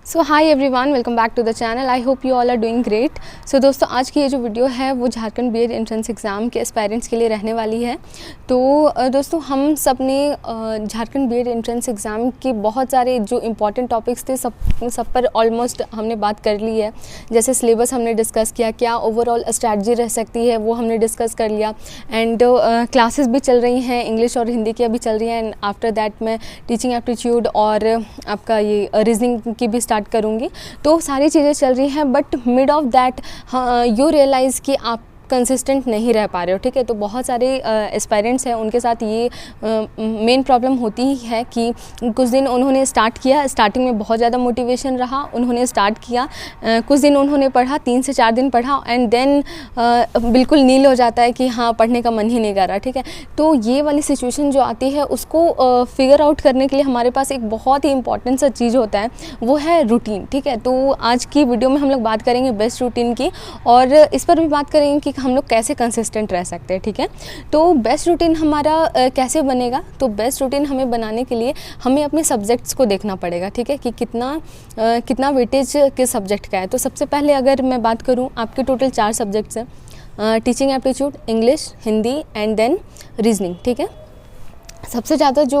So hi everyone, welcome back to the channel. I hope you all are doing great. So दोस्तों, आज की ये जो video है वो झारखंड बीएड एंट्रेंस एग्ज़ाम के एस्पायरेंट्स के लिए रहने वाली है। तो दोस्तों, हम सब ने झारखंड बीएड एंट्रेंस एग्ज़ाम के बहुत सारे जो इम्पॉर्टेंट टॉपिक्स थे सब पर ऑलमोस्ट हमने बात कर ली है। जैसे सिलेबस हमने डिस्कस किया, क्या ओवरऑल स्ट्रैटेजी रह सकती है वो हमने डिस्कस कर लिया। एंड क्लासेस भी चल रही हैं, इंग्लिश और हिंदी की अभी चल रही हैं। एंड आफ्टर दैट मैं टीचिंग एप्टीट्यूड और आपका ये रीजनिंग की भी स्टार्ट करूँगी। तो सारी चीज़ें चल रही हैं, but mid of that you realize कि आप कंसिस्टेंट नहीं रह पा रहे हो। ठीक है, तो बहुत सारे एस्पायरेंट्स हैं, उनके साथ ये मेन प्रॉब्लम होती ही है कि कुछ दिन उन्होंने स्टार्ट किया, स्टार्टिंग में बहुत ज़्यादा मोटिवेशन रहा, उन्होंने स्टार्ट किया, कुछ दिन उन्होंने पढ़ा, 3 से 4 दिन पढ़ा, एंड देन बिल्कुल नील हो जाता है कि हाँ, पढ़ने का मन ही नहीं कर रहा। ठीक है, तो ये वाली सिचुएशन जो आती है उसको फिगर आउट करने के लिए हमारे पास एक बहुत ही इंपॉर्टेंट सा चीज़ होता है, वो है रूटीन। ठीक है, तो आज की वीडियो में हम लोग बात करेंगे बेस्ट रूटीन की, और इस पर भी बात करेंगे कि हम लोग कैसे कंसिस्टेंट रह सकते हैं। ठीक है, तो बेस्ट रूटीन हमारा कैसे बनेगा? तो बेस्ट रूटीन हमें बनाने के लिए हमें अपने सब्जेक्ट्स को देखना पड़ेगा। ठीक है, कि कितना वेटेज किस सब्जेक्ट का है। तो सबसे पहले अगर मैं बात करूं, आपके टोटल 4 सब्जेक्ट्स हैं, teaching aptitude, English, Hindi and then reasoning. ठीक है, सबसे ज़्यादा जो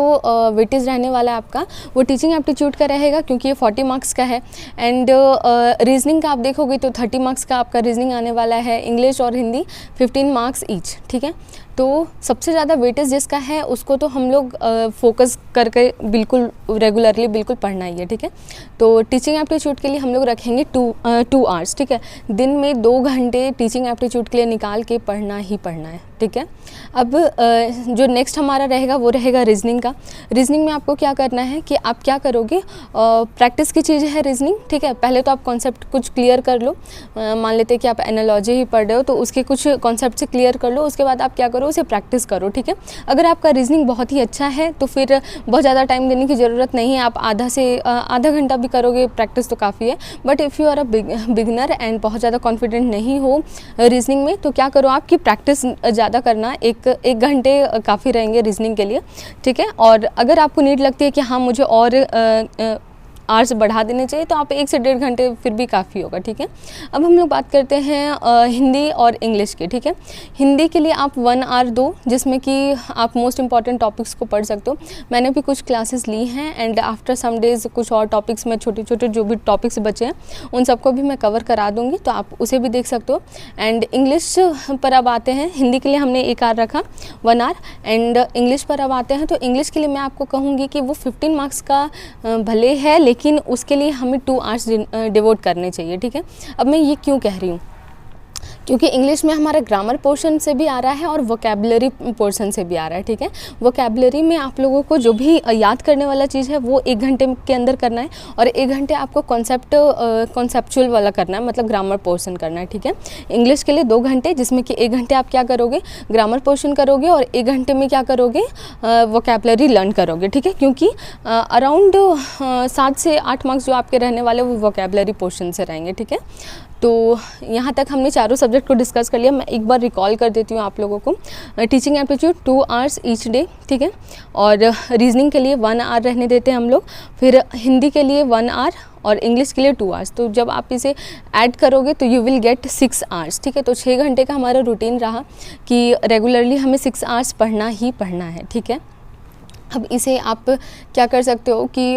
वेटेज रहने वाला है आपका वो टीचिंग एप्टीट्यूड का रहेगा, क्योंकि ये 40 मार्क्स का है। एंड रीजनिंग का आप देखोगे तो 30 मार्क्स का आपका रीजनिंग आने वाला है। इंग्लिश और हिंदी 15 मार्क्स ईच। ठीक है, तो सबसे ज़्यादा वेटेज जिसका है उसको तो हम लोग फोकस करके बिल्कुल रेगुलरली बिल्कुल पढ़ना ही है। ठीक है, तो टीचिंग एप्टीट्यूड के लिए हम लोग रखेंगे 2 आवर्स। ठीक है, दिन में 2 घंटे टीचिंग एप्टीट्यूड के लिए निकाल के पढ़ना ही पढ़ना है। ठीक है, अब जो नेक्स्ट हमारा रहेगा वो रहेगा रीजनिंग का। रीजनिंग में आपको क्या करना है कि आप क्या करोगे, प्रैक्टिस की चीज़ है रीजनिंग। ठीक है, पहले तो आप कॉन्सेप्ट कुछ क्लियर कर लो। मान लेते हैं कि आप एनालॉजी ही पढ़ रहे हो, तो उसके कुछ कॉन्सेप्ट से क्लियर कर लो। उसके बाद आप क्या करो, उसे प्रैक्टिस करो। ठीक है, अगर आपका रीजनिंग बहुत ही अच्छा है तो फिर बहुत ज़्यादा टाइम देने की ज़रूरत नहीं है, आप आधा घंटा भी करोगे प्रैक्टिस तो काफ़ी है। But if you are a beginner and बहुत ज़्यादा कॉन्फिडेंट नहीं हो रीजनिंग में, तो क्या करो, आपकी प्रैक्टिस ज़्यादा करना, एक घंटे काफ़ी रहेंगे रीजनिंग के लिए। ठीक है, और अगर आपको नीड लगती है कि हाँ, मुझे और आवर्स बढ़ा देने चाहिए, तो आप 1 से 1.5 घंटे फिर भी काफ़ी होगा। ठीक है, अब हम लोग बात करते हैं हिंदी और इंग्लिश की। ठीक है, हिंदी के लिए आप 1 आवर दो, जिसमें कि आप मोस्ट इंपॉर्टेंट टॉपिक्स को पढ़ सकते हो। मैंने भी कुछ क्लासेस ली हैं, एंड आफ्टर सम डेज़ कुछ और टॉपिक्स में छोटे छोटे जो भी टॉपिक्स बचे हैं उन सबको भी मैं कवर करा दूँगी, तो आप उसे भी देख सकते हो। एंड इंग्लिश पर अब आते हैं, हिंदी के लिए हमने 1 आवर रखा, 1 आवर, एंड इंग्लिश पर अब आते हैं। तो इंग्लिश के लिए मैं आपको कहूँगी कि वो 15 मार्क्स का भले है, लेकिन उसके लिए हमें 2 आवर्स डिवोट करने चाहिए। ठीक है, अब मैं ये क्यों कह रही हूँ, क्योंकि इंग्लिश में हमारा ग्रामर पोर्शन से भी आ रहा है और वोकैबुलरी पोर्शन से भी आ रहा है। ठीक है, वोकैबुलरी में आप लोगों को जो भी याद करने वाला चीज़ है वो 1 घंटे के अंदर करना है, और 1 घंटे आपको कॉन्सेप्चुअल वाला करना है, मतलब ग्रामर पोर्शन करना है। ठीक है, इंग्लिश के लिए 2 घंटे, जिसमें कि 1 घंटे आप क्या करोगे, ग्रामर पोर्शन करोगे, और 1 घंटे में क्या करोगे, वोकैबुलरी लर्न करोगे। ठीक है, क्योंकि अराउंड 7 से 8 मार्क्स जो आपके रहने वाले वो वोकैबुलरी पोर्शन से रहेंगे। ठीक है, तो यहाँ तक हमने चारों सब्जेक्ट को डिस्कस कर लिया। मैं एक बार रिकॉल कर देती हूँ आप लोगों को। Teaching aptitude 2 hours each day. ठीक है, और रीजनिंग के लिए 1 आवर रहने देते हैं हम लोग, फिर हिंदी के लिए 1 आवर और इंग्लिश के लिए 2 आवर्स। तो जब आप इसे ऐड करोगे तो यू विल गेट 6 आवर्स। ठीक है, तो 6 घंटे का हमारा रूटीन रहा कि रेगुलरली हमें 6 आवर्स पढ़ना ही पढ़ना है। ठीक है, अब इसे आप क्या कर सकते हो कि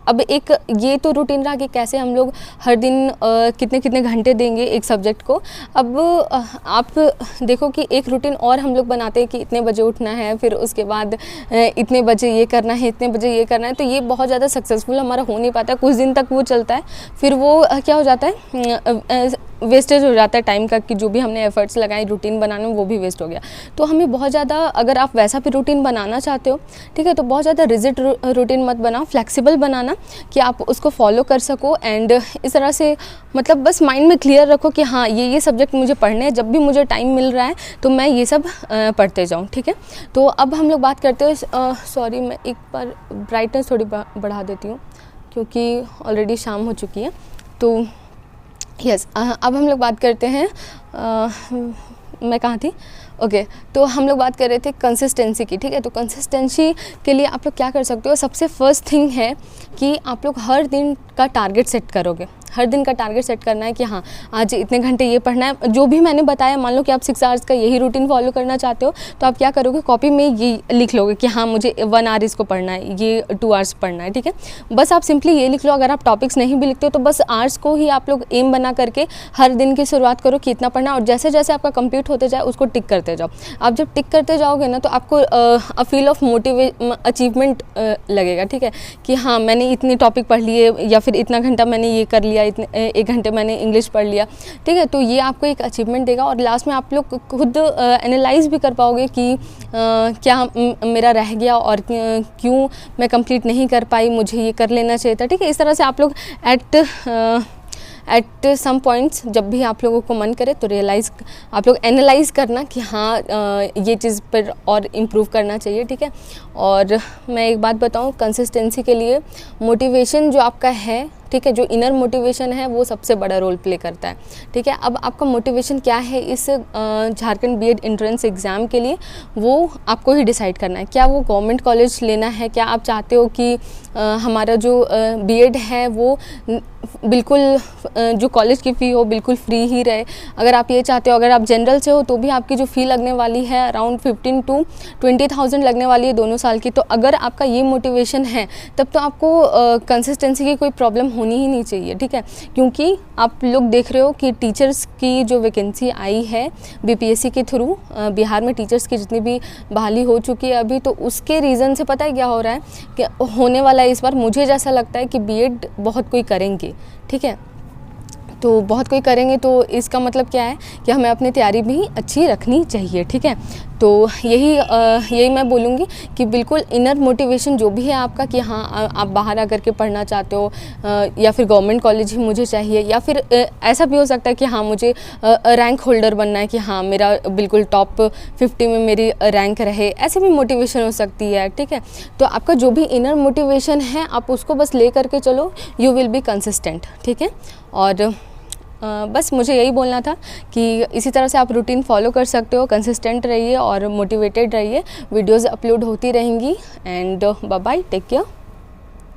अब एक ये तो रूटीन रहा कि कैसे हम लोग हर दिन कितने कितने घंटे देंगे एक सब्जेक्ट को। अब आप देखो कि एक रूटीन और हम लोग बनाते हैं कि इतने बजे उठना है, फिर उसके बाद इतने बजे ये करना है, इतने बजे ये करना है, तो ये बहुत ज़्यादा सक्सेसफुल हमारा हो नहीं पाता। कुछ दिन तक वो चलता है, फिर वो क्या हो जाता है, वेस्टेज हो जाता है टाइम का, कि जो भी हमने एफर्ट्स लगाए रूटीन बनाने में वो भी वेस्ट हो गया। तो हमें बहुत ज़्यादा, अगर आप वैसा भी रूटीन बनाना चाहते हो, ठीक है, तो बहुत ज़्यादा रिजिड रूटीन मत बनाओ, फ्लेक्सिबल बनाना कि आप उसको फॉलो कर सको। एंड इस तरह से मतलब बस माइंड में क्लियर रखो कि हाँ, ये सब्जेक्ट मुझे पढ़ने हैं, जब भी मुझे टाइम मिल रहा है तो मैं ये सब पढ़ते जाऊँ। ठीक है, तो अब हम लोग बात करते हैं, सॉरी मैं एक बार ब्राइटनेस थोड़ी बढ़ा देती हूँ क्योंकि ऑलरेडी शाम हो चुकी है। तो यस, अब हम लोग बात करते हैं, मैं कहाँ थी, ओके तो हम लोग बात कर रहे थे कंसिस्टेंसी की, ठीक है। तो कंसिस्टेंसी के लिए आप लोग क्या कर सकते हो, सबसे फर्स्ट थिंग है कि आप लोग हर दिन का टारगेट सेट करोगे। हर दिन का टारगेट सेट करना है कि हाँ आज इतने घंटे ये पढ़ना है, जो भी मैंने बताया। मान लो कि आप 6 आवर्स का यही रूटीन फॉलो करना चाहते हो, तो आप क्या करोगे, कॉपी में ये लिख लोगे कि हाँ मुझे 1 आवर इसको पढ़ना है, ये 2 आवर्स पढ़ना है, ठीक है। बस आप सिंपली ये लिख लो। अगर आप टॉपिक्स नहीं भी लिखते हो तो बस आवर्स को ही आप लोग एम बना करके हर दिन की शुरुआत करो कि इतना पढ़ना, और जैसे जैसे आपका कंप्लीट होते जाए उसको टिक करते जाओ। आप जब टिक करते जाओगे ना तो आपको अ फील ऑफ अचीवमेंट लगेगा, ठीक है, कि हाँ मैंने इतनी टॉपिक पढ़ लिए, या फिर इतना घंटा मैंने ये कर लिया, इतने 1 घंटे मैंने इंग्लिश पढ़ लिया, ठीक है। तो ये आपको एक अचीवमेंट देगा, और लास्ट में आप लोग खुद एनालाइज भी कर पाओगे कि क्या मेरा रह गया और क्यों मैं कंप्लीट नहीं कर पाई, मुझे ये कर लेना चाहिए था, ठीक है। इस तरह से आप लोग एट सम पॉइंट्स जब भी आप लोगों को मन करे तो आप लोग एनालाइज़ करना कि हाँ ये चीज़ पर और इम्प्रूव करना चाहिए, ठीक है। और मैं एक बात बताऊँ, कंसिस्टेंसी के लिए मोटिवेशन जो आपका है, ठीक है, जो इनर मोटिवेशन है वो सबसे बड़ा रोल प्ले करता है, ठीक है। अब आपका मोटिवेशन क्या है इस झारखंड बीएड एंट्रेंस एग्ज़ाम के लिए, वो आपको ही डिसाइड करना है। क्या वो गवर्नमेंट कॉलेज लेना है, क्या आप चाहते हो कि हमारा जो बीएड है वो बिल्कुल जो कॉलेज की फ़ी हो बिल्कुल फ्री ही रहे। अगर आप ये चाहते हो, अगर आप जनरल से हो तो भी आपकी जो फ़ी लगने वाली है अराउंड 15 to 20,000 लगने वाली है दोनों साल की। तो अगर आपका ये मोटिवेशन है तब तो आपको कंसिस्टेंसी की कोई प्रॉब्लम होनी ही नहीं चाहिए, ठीक है। क्योंकि आप लोग देख रहे हो कि टीचर्स की जो वैकेंसी आई है बीपीएससी के थ्रू, बिहार में टीचर्स की जितनी भी बहाली हो चुकी है अभी, तो उसके रीज़न से पता है क्या हो रहा है कि होने वाला है इस बार, मुझे जैसा लगता है कि बीएड बहुत कोई करेंगे, ठीक है। तो बहुत कोई करेंगे तो इसका मतलब क्या है कि हमें अपनी तैयारी भी अच्छी रखनी चाहिए, ठीक है। तो यही मैं बोलूँगी कि बिल्कुल इनर मोटिवेशन जो भी है आपका, कि हाँ आप बाहर आकर के पढ़ना चाहते हो, या फिर गवर्नमेंट कॉलेज ही मुझे चाहिए, या फिर ऐसा भी हो सकता है कि हाँ मुझे रैंक होल्डर बनना है, कि हाँ मेरा बिल्कुल टॉप 50 में मेरी रैंक रहे, ऐसे भी मोटिवेशन हो सकती है, ठीक है। तो आपका जो भी इनर मोटिवेशन है आप उसको बस ले करके चलो, यू विल बी कंसिस्टेंट, ठीक है। और बस मुझे यही बोलना था कि इसी तरह से आप रूटीन फॉलो कर सकते हो, कंसिस्टेंट रहिए और मोटिवेटेड रहिए। वीडियोज़ अपलोड होती रहेंगी। And bye bye, take care.